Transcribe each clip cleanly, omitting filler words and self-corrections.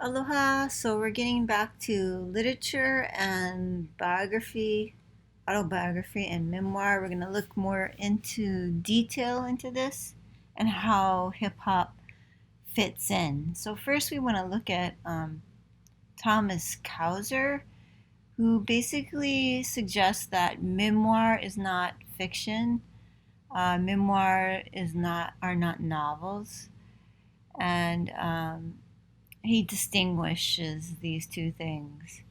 Aloha. So we're getting back to literature and biography, autobiography and memoir. We're going to look more into detail into this and how hip hop fits in. So first we want to look at Thomas Cowser, who basically suggests that memoir is not fiction. Memoir are not novels, and he distinguishes these two things.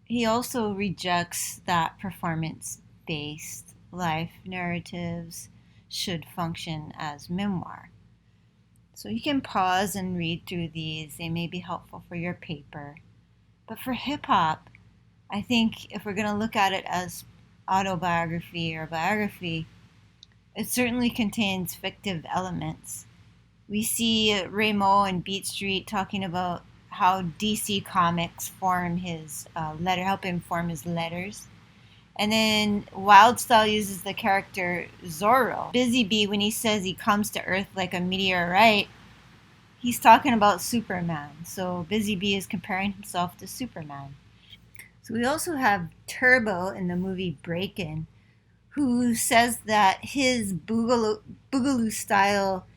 He also rejects that performance-based life narratives should function as memoir. So you can pause and read through these. They may be helpful for your paper. But for hip hop, I think if we're going to look at it as autobiography or biography, it certainly contains fictive elements. We see Ramo and Beat Street talking about how DC Comics form his help him form his letters. And then WildStyle uses the character Zorro. Busy Bee, when he says he comes to Earth like a meteorite, he's talking about Superman. So Busy Bee is comparing himself to Superman. So we also have Turbo in the movie Breakin', who says that his boogaloo style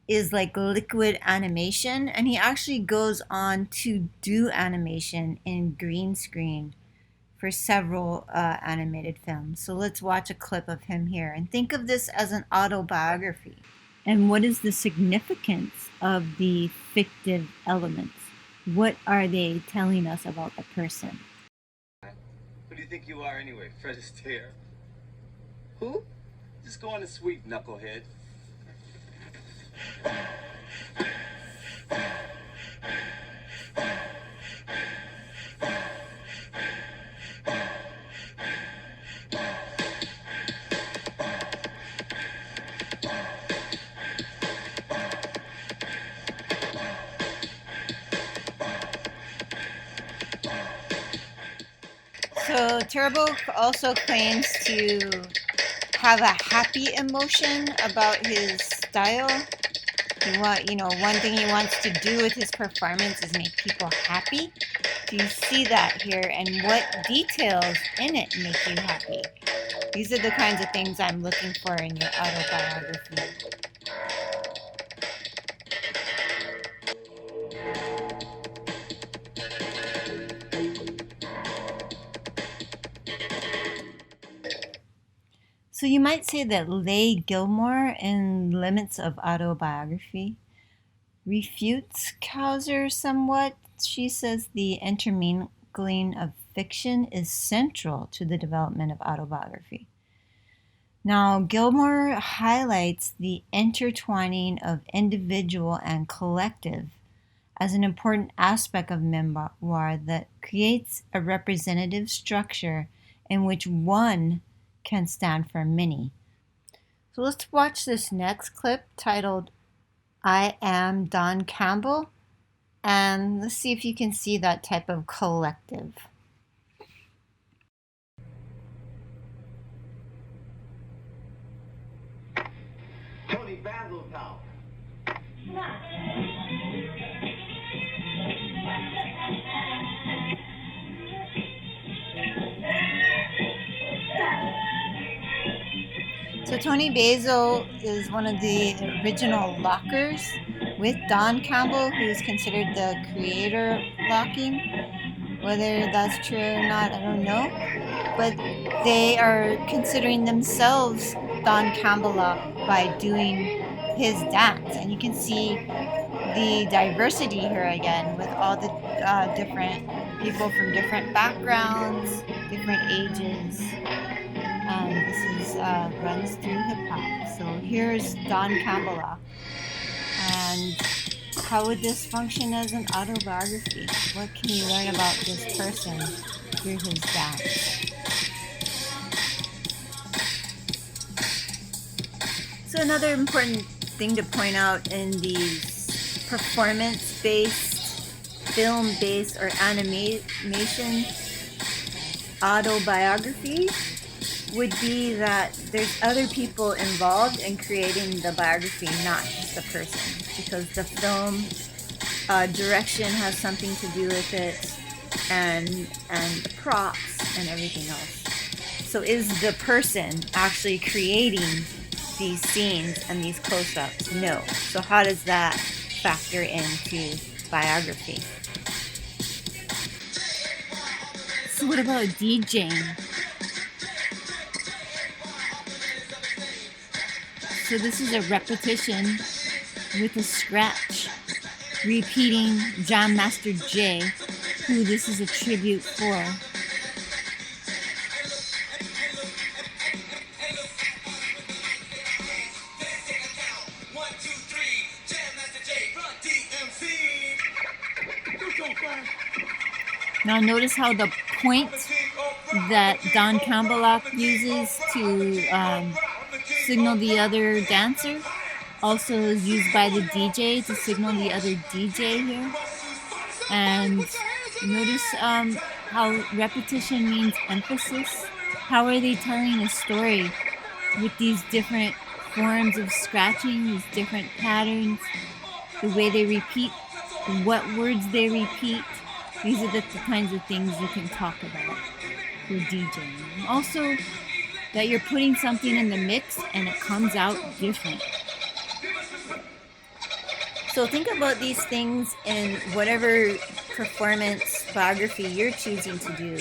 is like liquid animation, and he actually goes on to do animation in green screen for several animated films. So let's watch a clip of him here and think of this as an autobiography. And what is the significance of the fictive elements? What are they telling us about the person? Who do you think you are anyway, Fred Astaire? Who? Just go on and sweep, knucklehead. So Turbo also claims to have a happy emotion about his style. One thing he wants to do with his performance is make people happy. Do you see that here? And what details in it make you happy? These are the kinds of things I'm looking for in your autobiography. So you might say that Leigh Gilmore in Limits of Autobiography refutes Cowser somewhat. She says the intermingling of fiction is central to the development of autobiography. Now, Gilmore highlights the intertwining of individual and collective as an important aspect of memoir that creates a representative structure in which one can stand for many. So let's watch this next clip titled I Am Don Campbell, and let's see if you can see that type of collective. Tony Basiltown. So Tony Basil is one of the original lockers with Don Campbell, who's considered the creator of locking. Whether that's true or not, I don't know. But they are considering themselves Don Campbell by doing his dance. And you can see the diversity here again with all the different people from different backgrounds, different ages. And this is runs through hip hop. So here's Don Campbell, and how would this function as an autobiography? What can you learn about this person through his dance? So another important thing to point out in these performance-based, film-based, or animation autobiographies would be that there's other people involved in creating the biography, not just the person, because the film direction has something to do with it, and the props and everything else. So is the person actually creating these scenes and these close-ups? No. So how does that factor into biography? So what about DJing? So this is a repetition with a scratch, repeating Jam Master Jay, who this is a tribute for. Now notice how the point that Don Campbell uses to signal the other dancer also is used by the DJ to signal the other DJ here. And notice how repetition means emphasis. How are they telling a story with these different forms of scratching, these different patterns, the way they repeat, what words they repeat? These are the kinds of things you can talk about for DJing. And also that you're putting something in the mix and it comes out different. So think about these things in whatever performance biography you're choosing to do,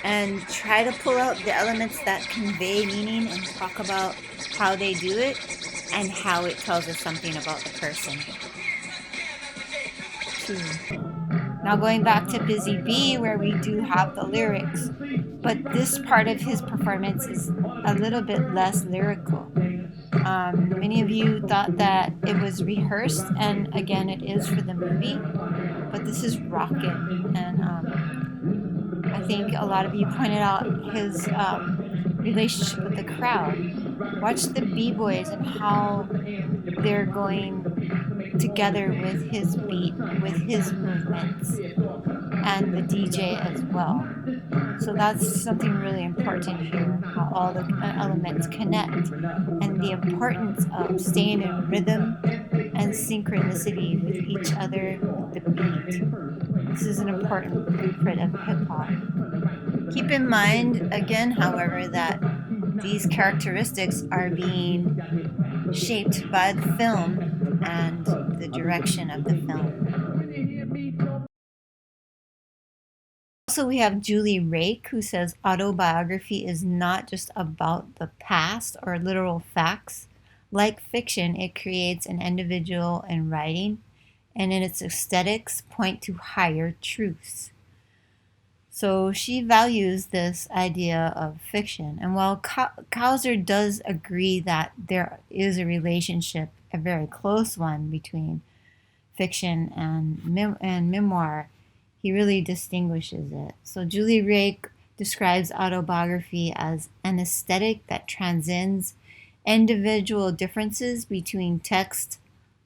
and try to pull out the elements that convey meaning and talk about how they do it and how it tells us something about the person. Now going back to Busy Bee, where we do have the lyrics, but this part of his performance is a little bit less lyrical. Many of you thought that it was rehearsed, and again, it is for the movie, but this is rockin', and I think a lot of you pointed out his relationship with the crowd. Watch the B-boys and how they're going together with his beat, with his movements, and the DJ as well. So that's something really important here, how all the elements connect, and the importance of staying in rhythm and synchronicity with each other, with the beat. This is an important blueprint of hip hop. Keep in mind, again, however, that these characteristics are being shaped by the film and the direction of the film. Also, we have Julie Rake, who says autobiography is not just about the past or literal facts. Like fiction, it creates an individual in writing, and in its aesthetics point to higher truths. So she values this idea of fiction. And while Kauser does agree that there is a relationship, a very close one, between fiction and memoir, he really distinguishes it. So Julie Rake describes autobiography as an aesthetic that transcends individual differences between text,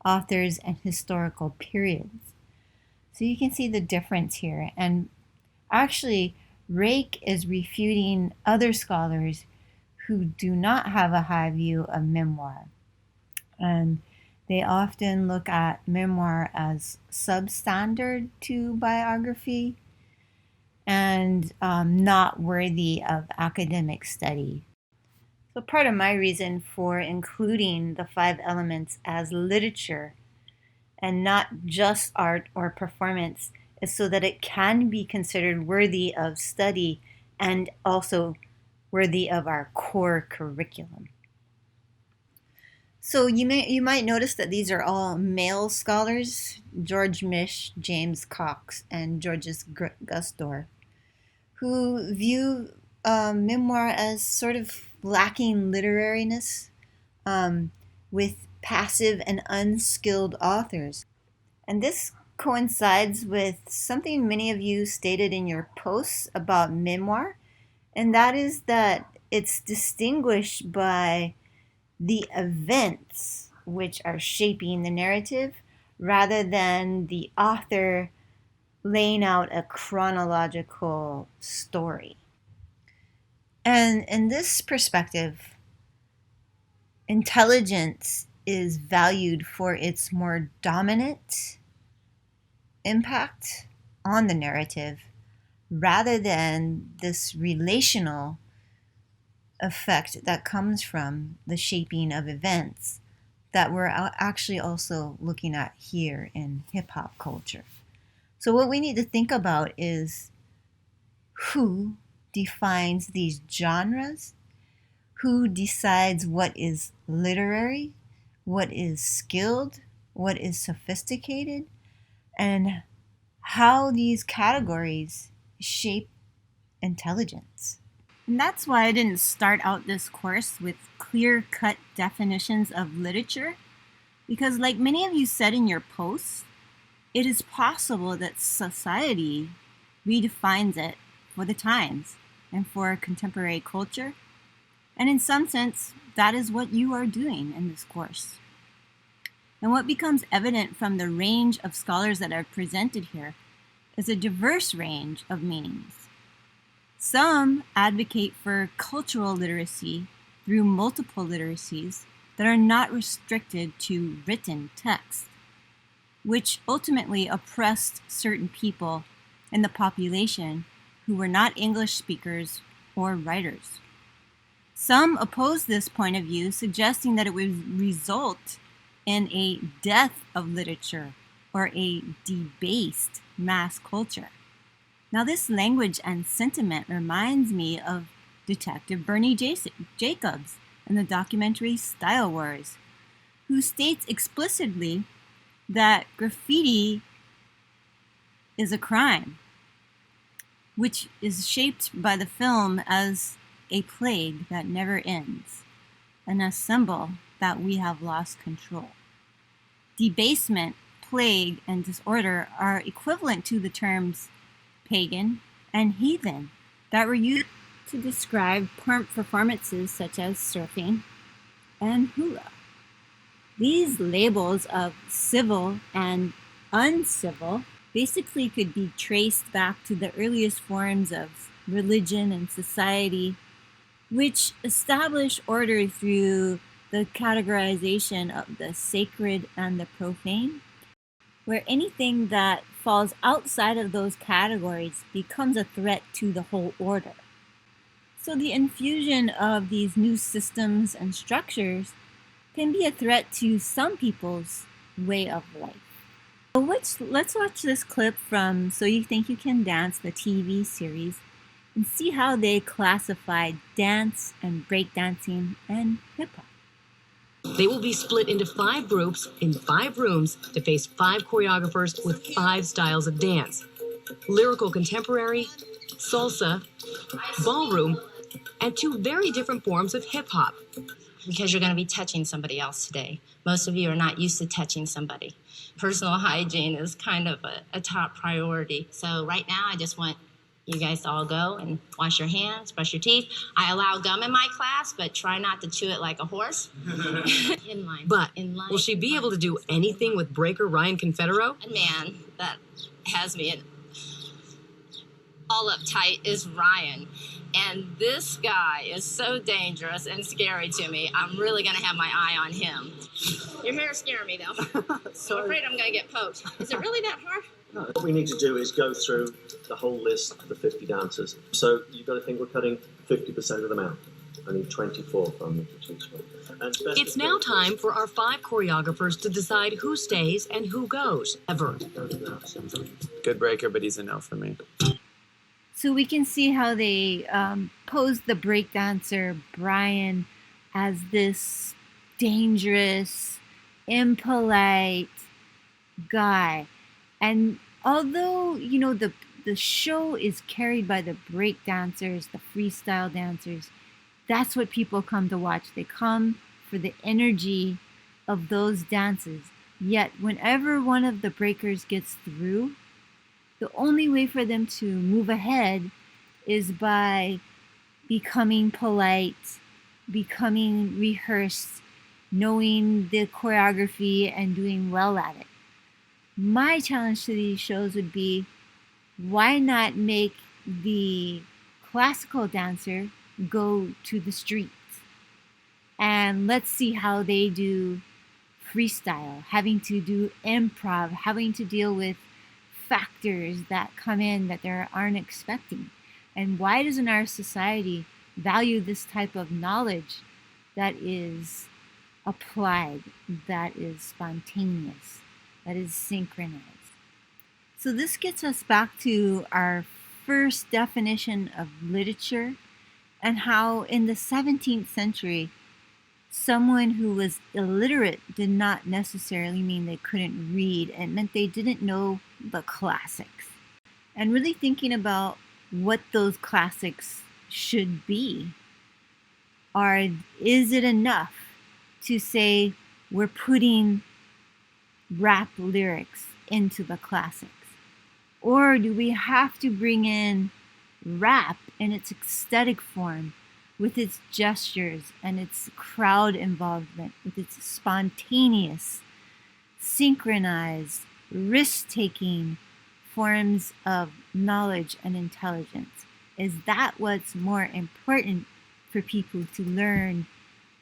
authors, and historical periods. So you can see the difference here. And actually, Rake is refuting other scholars who do not have a high view of memoir. And they often look at memoir as substandard to biography and not worthy of academic study. So part of my reason for including the 5 elements as literature and not just art or performance is so that it can be considered worthy of study and also worthy of our core curriculum. So you might notice that these are all male scholars, George Mish, James Cox, and Georges Gusdorf, who view memoir as sort of lacking literariness, with passive and unskilled authors. And this coincides with something many of you stated in your posts about memoir, and that is that it's distinguished by the events which are shaping the narrative rather than the author laying out a chronological story. And in this perspective, intelligence is valued for its more dominant impact on the narrative rather than this relational effect that comes from the shaping of events that we're actually also looking at here in hip hop culture. So, what we need to think about is who defines these genres, who decides what is literary, what is skilled, what is sophisticated, and how these categories shape intelligence. And that's why I didn't start out this course with clear-cut definitions of literature, because like many of you said in your posts, it is possible that society redefines it for the times and for contemporary culture. And in some sense, that is what you are doing in this course. And what becomes evident from the range of scholars that are presented here is a diverse range of meanings. Some advocate for cultural literacy through multiple literacies that are not restricted to written text, which ultimately oppressed certain people in the population who were not English speakers or writers. Some oppose this point of view, suggesting that it would result in a death of literature or a debased mass culture. Now, this language and sentiment reminds me of Detective Bernie Jacobs in the documentary Style Wars, who states explicitly that graffiti is a crime, which is shaped by the film as a plague that never ends, and a symbol that we have lost control. Debasement, plague, and disorder are equivalent to the terms pagan and heathen that were used to describe performances such as surfing and hula. These labels of civil and uncivil basically could be traced back to the earliest forms of religion and society, which establish order through the categorization of the sacred and the profane, where anything that falls outside of those categories becomes a threat to the whole order. So the infusion of these new systems and structures can be a threat to some people's way of life. So let's watch this clip from So You Think You Can Dance, the TV series, and see how they classify dance and breakdancing and hip-hop. They will be split into 5 groups in 5 rooms to face 5 choreographers with 5 styles of dance: lyrical contemporary, salsa, ballroom, and 2 very different forms of hip hop. Because you're going to be touching somebody else today. Most of you are not used to touching somebody. Personal hygiene is kind of a top priority. So right now, I just want you guys to all go and wash your hands, brush your teeth. I allow gum in my class, but try not to chew it like a horse. In line. But in line. will she be able to do anything with breaker Ryan Confedero? A man that has me all uptight is Ryan. And this guy is so dangerous and scary to me. I'm really going to have my eye on him. Your hair's scaring me, though. I'm afraid I'm going to get poked. Is it really that hard? No, what we need to do is go through the whole list of the 50 dancers. So you've got to think we're cutting 50% of them out. I need 24 from them to choose from. It's now time for our 5 choreographers to decide who stays and who goes. Ever. Good breaker, but he's a no for me. So we can see how they pose the breakdancer Brian as this dangerous, impolite guy. And although, you know, the show is carried by the breakdancers, the freestyle dancers, that's what people come to watch. They come for the energy of those dances. Yet whenever one of the breakers gets through, the only way for them to move ahead is by becoming polite, becoming rehearsed, knowing the choreography and doing well at it. My challenge to these shows would be, why not make the classical dancer go to the streets? And let's see how they do freestyle, having to do improv, having to deal with factors that come in that they aren't expecting. And why doesn't our society value this type of knowledge that is applied, that is spontaneous, that is synchronized? So this gets us back to our first definition of literature and how in the 17th century, someone who was illiterate did not necessarily mean they couldn't read. It meant they didn't know the classics. And really thinking about what those classics should be. Is it enough to say we're putting rap lyrics into the classics? Or do we have to bring in rap in its aesthetic form, with its gestures and its crowd involvement, with its spontaneous, synchronized, risk-taking forms of knowledge and intelligence? Is that what's more important for people to learn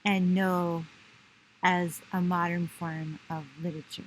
and know as a modern form of literature?